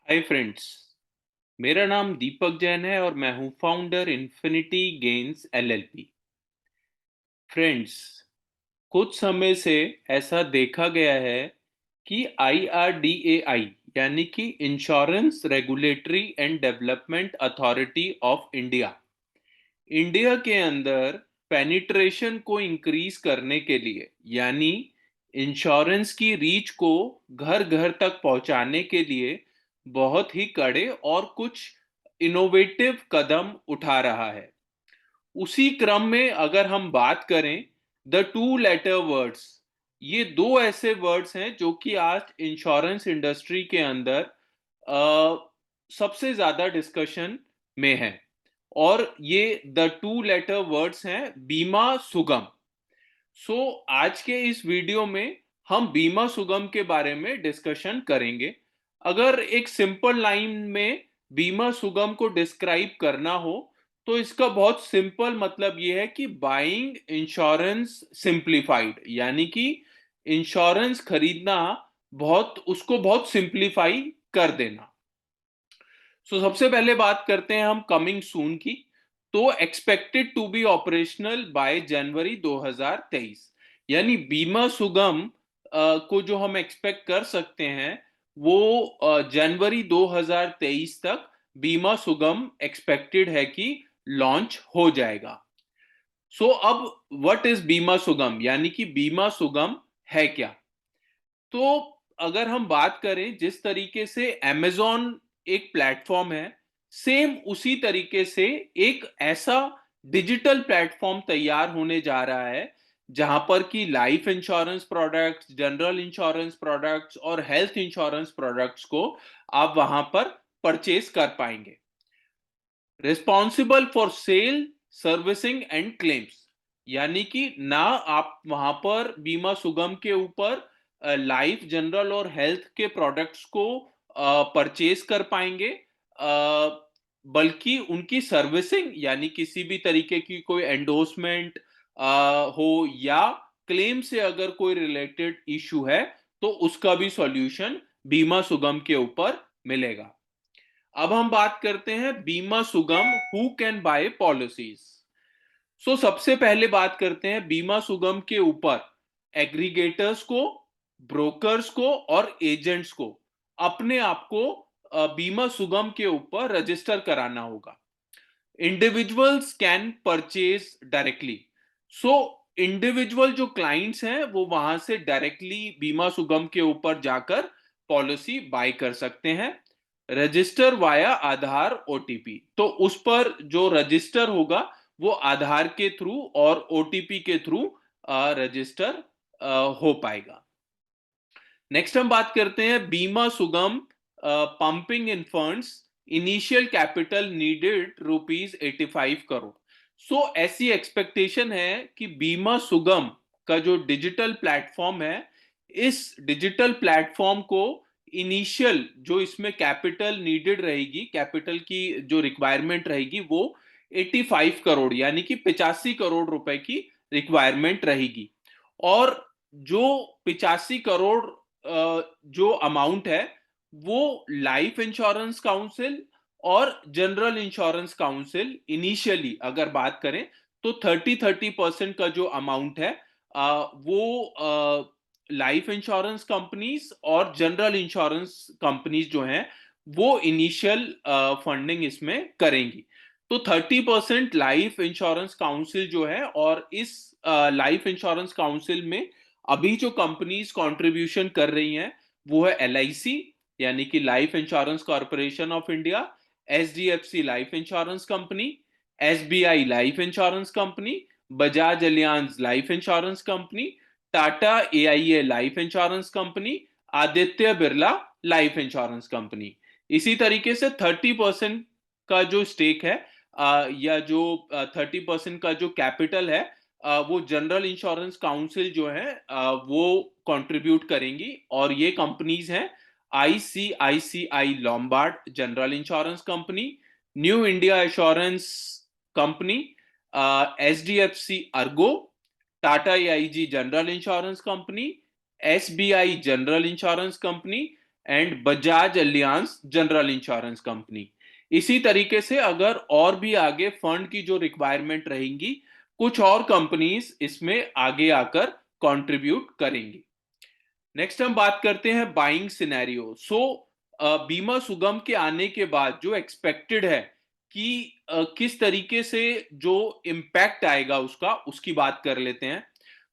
Hi friends. मेरा नाम दीपक जैन है और मैं हूं founder infinity gains LLP. Friends, कुछ समय से ऐसा देखा गया है कि आईआरडीएआई यानी कि insurance regulatory and development authority of India India के अंदर पेनिट्रेशन को इंक्रीज करने के लिए यानी इंश्योरेंस की रीच को घर घर तक पहुंचाने के लिए बहुत ही कड़े और कुछ इनोवेटिव कदम उठा रहा है। उसी क्रम में अगर हम बात करें द टू लेटर वर्ड्स, ये दो ऐसे वर्ड्स हैं जो कि आज इंश्योरेंस इंडस्ट्री के अंदर सबसे ज्यादा डिस्कशन में है। और ये द टू लेटर वर्ड्स हैं बीमा सुगम। आज के इस वीडियो में हम बीमा सुगम के बारे में डिस्कशन करेंगे। अगर एक सिंपल लाइन में बीमा सुगम को डिस्क्राइब करना हो तो इसका बहुत सिंपल मतलब यह है कि बाइंग इंश्योरेंस सिंप्लीफाइड, यानी कि इंश्योरेंस खरीदना उसको बहुत सिंप्लीफाई कर देना। सबसे पहले बात करते हैं हम कमिंग सून की। तो expected to be operational by January 2023, यानी बीमा सुगम को जो हम एक्सपेक्ट कर सकते हैं वो जनवरी 2023 तक बीमा सुगम एक्सपेक्टेड है कि लॉन्च हो जाएगा। अब व्हाट इज बीमा सुगम, यानी कि बीमा सुगम है क्या? तो अगर हम बात करें जिस तरीके से अमेजॉन एक प्लेटफॉर्म है, सेम उसी तरीके से एक ऐसा डिजिटल प्लेटफॉर्म तैयार होने जा रहा है जहां पर कि life insurance products, general insurance products और हेल्थ इंश्योरेंस प्रोडक्ट्स को आप वहां पर परचेज कर पाएंगे। Responsible for sale, servicing and claims, यानी कि ना आप वहां पर बीमा सुगम के ऊपर लाइफ, जनरल और हेल्थ के प्रोडक्ट्स को परचेज कर पाएंगे, बल्कि उनकी सर्विसिंग यानी किसी भी तरीके की कोई एंडोर्समेंट हो या क्लेम से अगर कोई रिलेटेड इशू है तो उसका भी सॉल्यूशन बीमा सुगम के ऊपर मिलेगा। अब हम बात करते हैं बीमा सुगम हु कैन बाय पॉलिसीज। सबसे पहले बात करते हैं बीमा सुगम के ऊपर एग्रीगेटर्स को, ब्रोकर्स को और एजेंट्स को अपने आप को बीमा सुगम के ऊपर रजिस्टर कराना होगा। Individuals can purchase directly. So individual जो क्लाइंट्स हैं वो वहां से डायरेक्टली बीमा सुगम के ऊपर जाकर पॉलिसी बाय कर सकते हैं। रजिस्टर वाया आधार ओटीपी, तो उस पर जो रजिस्टर होगा वो आधार के थ्रू और ओटीपी के थ्रू रजिस्टर हो पाएगा। नेक्स्ट हम बात करते हैं बीमा सुगम पंपिंग इन funds, initial capital needed ₹85 crore. ऐसी एक्सपेक्टेशन है कि बीमा सुगम का जो डिजिटल प्लेटफॉर्म है, इस डिजिटल प्लेटफॉर्म को इनिशियल जो इसमें कैपिटल नीडेड रहेगी, कैपिटल की जो रिक्वायरमेंट रहेगी वो 85 करोड़ यानी कि 85 करोड़ रुपए की रिक्वायरमेंट रहेगी। और जो 85 करोड़ जो अमाउंट है वो लाइफ इंश्योरेंस काउंसिल और जनरल इंश्योरेंस काउंसिल इनिशियली अगर बात करें तो 30-30% का जो अमाउंट है वो लाइफ इंश्योरेंस कंपनीज और जनरल इंश्योरेंस कंपनीज जो हैं वो इनिशियल फंडिंग इसमें करेंगी। तो 30% लाइफ इंश्योरेंस काउंसिल जो है, और इस लाइफ इंश्योरेंस काउंसिल में अभी जो कंपनीज कंट्रीब्यूशन कर रही हैं वो है एलआईसी यानी कि life insurance corporation of India, HDFC life insurance company, SBI life insurance company, Bajaj Allianz life insurance company, Tata AIA life insurance company, Aditya Birla life insurance company. इसी तरीके से 30% का जो स्टेक है या जो 30% का जो कैपिटल है वो जनरल इंश्योरेंस काउंसिल जो है वो कंट्रीब्यूट करेंगी। और ये कंपनीज हैं ICICI Lombard general insurance company, new India assurance company, HDFC Ergo, Tata AIG general insurance company, SBI general insurance company, and Bajaj Allianz general insurance company. इसी तरीके से अगर और भी आगे फंड की जो रिक्वायरमेंट रहेंगी, कुछ और कंपनीज इसमें आगे आकर कंट्रीब्यूट करेंगी। नेक्स्ट हम बात करते हैं बाइंग सिनेरियो। बीमा सुगम के आने के बाद जो एक्सपेक्टेड है कि किस तरीके से जो इम्पैक्ट आएगा उसका, उसकी बात कर लेते हैं।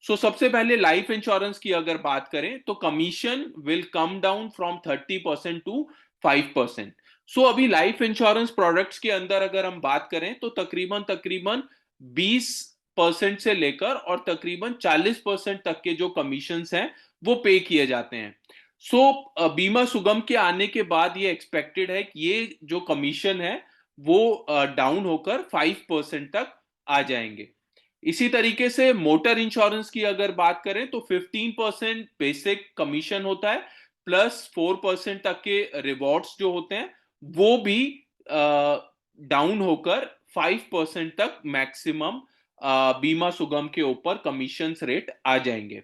सबसे पहले लाइफ इंश्योरेंस की अगर बात करें तो commission will come down from 30% to 5%। अभी लाइफ इंश्योरेंस प्रोडक्ट्स के अंदर अगर हम बात करें तो तकरीबन तकरीबन 20% से लेकर और तकरीबन 40% तक के जो कमीशंस हैं वो पे किए जाते हैं। बीमा सुगम के आने के बाद ये एक्सपेक्टेड है कि ये जो कमीशन है वो डाउन होकर 5% तक आ जाएंगे। इसी तरीके से मोटर इंश्योरेंस की अगर बात करें तो 15% बेसिक कमीशन होता है, प्लस 4% तक के रिवॉर्ड्स जो होते हैं वो भी डाउन होकर 5% तक मैक्सिमम बीमा सुगम के ऊपर कमीशन रेट आ जाएंगे।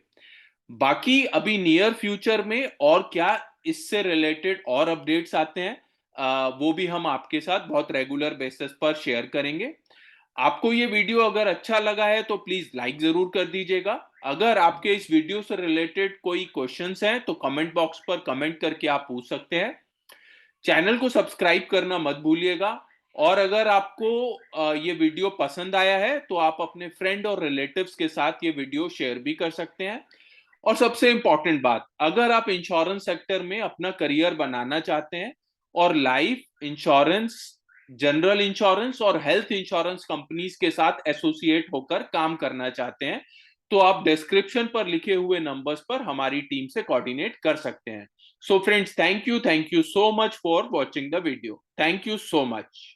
बाकी अभी नियर फ्यूचर में और क्या इससे रिलेटेड और अपडेट्स आते हैं, वो भी हम आपके साथ बहुत रेगुलर बेसिस पर शेयर करेंगे। आपको ये वीडियो अगर अच्छा लगा है तो प्लीज लाइक जरूर कर दीजिएगा। अगर आपके इस वीडियो से रिलेटेड कोई क्वेश्चंस हैं तो कमेंट बॉक्स पर कमेंट करके आप पूछ सकते हैं। चैनल को सब्सक्राइब करना मत भूलिएगा। और अगर आपको ये वीडियो पसंद आया है तो आप अपने फ्रेंड और रिलेटिव्स के साथ ये वीडियो शेयर भी कर सकते हैं। और सबसे इंपॉर्टेंट बात, अगर आप इंश्योरेंस सेक्टर में अपना करियर बनाना चाहते हैं और लाइफ इंश्योरेंस, जनरल इंश्योरेंस और हेल्थ इंश्योरेंस कंपनीज के साथ एसोसिएट होकर काम करना चाहते हैं, तो आप डिस्क्रिप्शन पर लिखे हुए नंबर्स पर हमारी टीम से कोऑर्डिनेट कर सकते हैं। So friends, thank you so much for watching the video. Thank you so much.